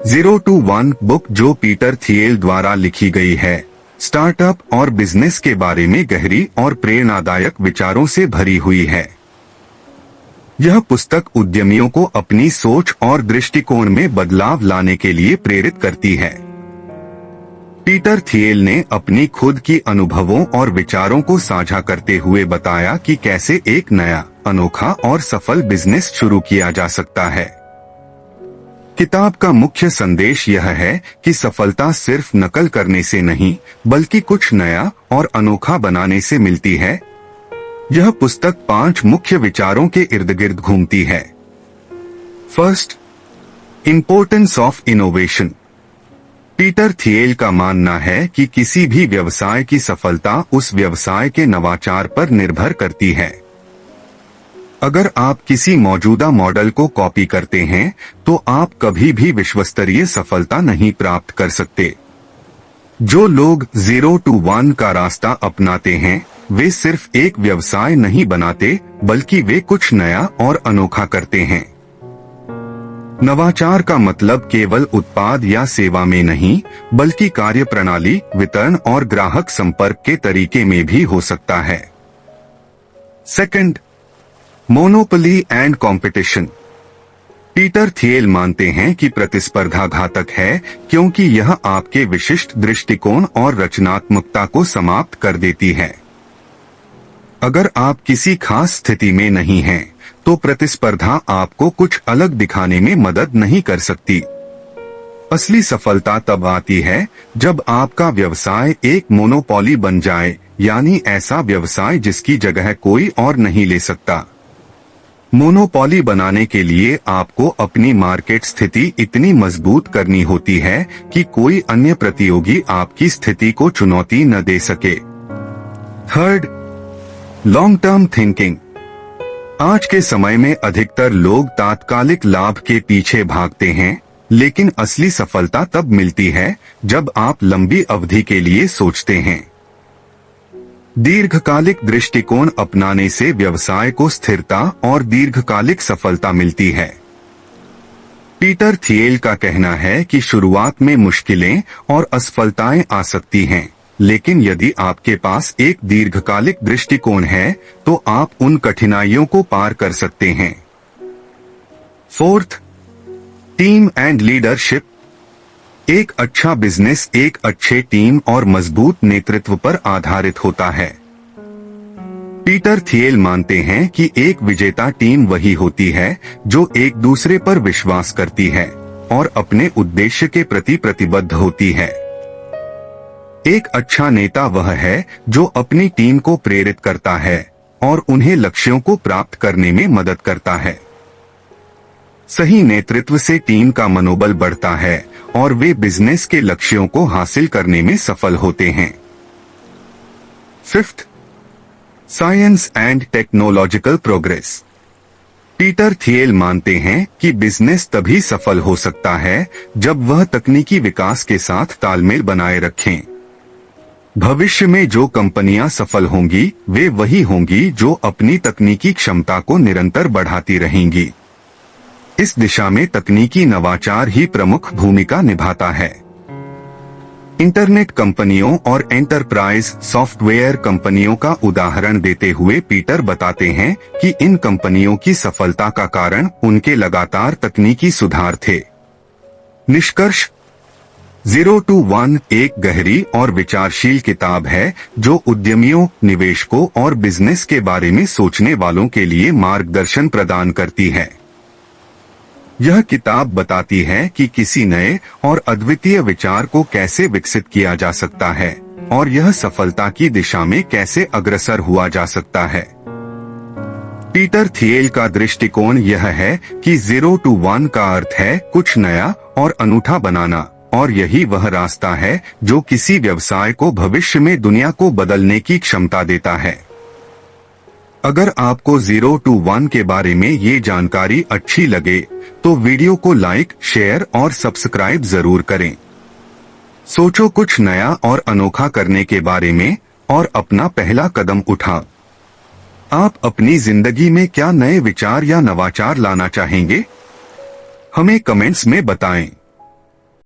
0 to 1 book जो Peter थियल द्वारा लिखी गई है, स्टार्टअप और बिजनेस के बारे में गहरी और प्रेरणादायक विचारों से भरी हुई है। यह पुस्तक उद्यमियों को अपनी सोच और दृष्टिकोण में बदलाव लाने के लिए प्रेरित करती है। पीटर थियल ने अपनी खुद की अनुभवों और विचारों को साझा करते हुए बताया कि कैसे एक नया, अनोखा और सफल बिजनेस शुरू किया जा सकता है। किताब का मुख्य संदेश यह है कि सफलता सिर्फ नकल करने से नहीं, बल्कि कुछ नया और अनोखा बनाने से मिलती है। यह पुस्तक 5 मुख्य विचारों के इर्द गिर्द घूमती है। First, importance of innovation. Peter थियल का मानना है कि किसी भी व्यवसाय की सफलता उस व्यवसाय के नवाचार पर निर्भर करती है। अगर आप किसी मौजूदा मॉडल को कॉपी करते हैं, तो आप कभी भी विश्वस्तरीय सफलता नहीं प्राप्त कर सकते। जो लोग 0 to 1 का रास्ता अपनाते हैं, वे सिर्फ एक व्यवसाय नहीं बनाते, बल्कि वे कुछ नया और अनोखा करते हैं। नवाचार का मतलब केवल उत्पाद या सेवा में नहीं, बल्कि कार्यप्रणाली, वितरण और ग्राहक संपर्क के तरीके में भी हो सकता है। Second, monopoly and competition. Peter थियल मानते हैं कि प्रतिस्पर्धा घातक है, क्योंकि यह आपके विशिष्ट दृष्टिकोण और रचनात्मकता को समाप्त कर देती है। अगर आप किसी खास स्थिति में नहीं हैं, तो प्रतिस्पर्धा आपको कुछ अलग दिखाने में मदद नहीं कर सकती। असली सफलता तब आती है जब आपका व्यवसाय एक मोनोपोली बन जाए, यानी ऐसा व्यवसाय जिसकी जगह कोई और नहीं ले सकता। मोनोपोली बनाने के लिए आपको अपनी मार्केट स्थिति इतनी मजबूत करनी होती है कि कोई अन्य प्रतियोगी आपकी स्थिति को चुनौती न दे सके। Third, long term thinking. आज के समय में अधिकतर लोग तात्कालिक लाभ के पीछे भागते हैं, लेकिन असली सफलता तब मिलती है जब आप लंबी अवधि के लिए सोचते हैं। दीर्घकालिक दृष्टिकोण अपनाने से व्यवसाय को स्थिरता और दीर्घकालिक सफलता मिलती है। पीटर थियल का कहना है कि शुरुआत में मुश्किलें और असफलताएं आ सकती हैं, लेकिन यदि आपके पास एक दीर्घकालिक दृष्टिकोण है, तो आप उन कठिनाइयों को पार कर सकते हैं। Fourth, team and leadership. एक अच्छा बिजनेस एक अच्छे टीम और मजबूत नेतृत्व पर आधारित होता है। पीटर थियल मानते हैं कि एक विजेता टीम वही होती है जो एक दूसरे पर विश्वास करती है और अपने उद्देश्य के प्रति प्रतिबद्ध होती है। एक अच्छा नेता वह है जो अपनी टीम को प्रेरित करता है और उन्हें लक्ष्यों को प्राप्त करने में मदद करता है। सही नेतृत्व से टीम का मनोबल बढ़ता है और वे बिजनेस के लक्ष्यों को हासिल करने में सफल होते हैं। Fifth, science and technological progress. Peter थियल मानते हैं कि बिजनेस तभी सफल हो सकता है जब वह तकनीकी विकास के साथ तालमेल बनाए रखें। भविष्य में जो कंपनियां सफल होंगी, वे वही होंगी जो अपनी तकनीकी क्षमता को निरंतर बढ़ाती रहेंगी। इस दिशा में तकनीकी नवाचार ही प्रमुख भूमिका निभाता है। इंटरनेट कंपनियों और एंटरप्राइज सॉफ्टवेयर कंपनियों का उदाहरण देते हुए पीटर बताते हैं कि इन कंपनियों की सफलता का कारण उनके लगातार तकनीकी सुधार थे। निष्कर्ष, 0 to 1 एक गहरी और विचारशील किताब है जो उद्यमियों, निवेशकों और बिजनेस के बारे में सोचने वालों के लिए मार्गदर्शन प्रदान करती है। यह किताब बताती है कि किसी नए और अद्वितीय विचार को कैसे विकसित किया जा सकता है और यह सफलता की दिशा में कैसे अग्रसर हुआ जा सकता है। पीटर थियल का दृष्टिकोण यह है कि 0 to 1 का अर्थ है कुछ नया और अनूठा बनाना, और यही वह रास्ता है जो किसी व्यवसाय को भविष्य में दुनिया को बदलने की क्षमता देता है। अगर आपको 0 to 1 के बारे में ये जानकारी अच्छी लगे, तो वीडियो को लाइक, शेयर और सब्सक्राइब जरूर करें। सोचो कुछ नया और अनोखा करने के बारे में और अपना पहला कदम उठा। आप अपनी जिंदगी में क्या नए विचार या नवाचार लाना चाहेंगे? हमें कमेंट्स में बताएं।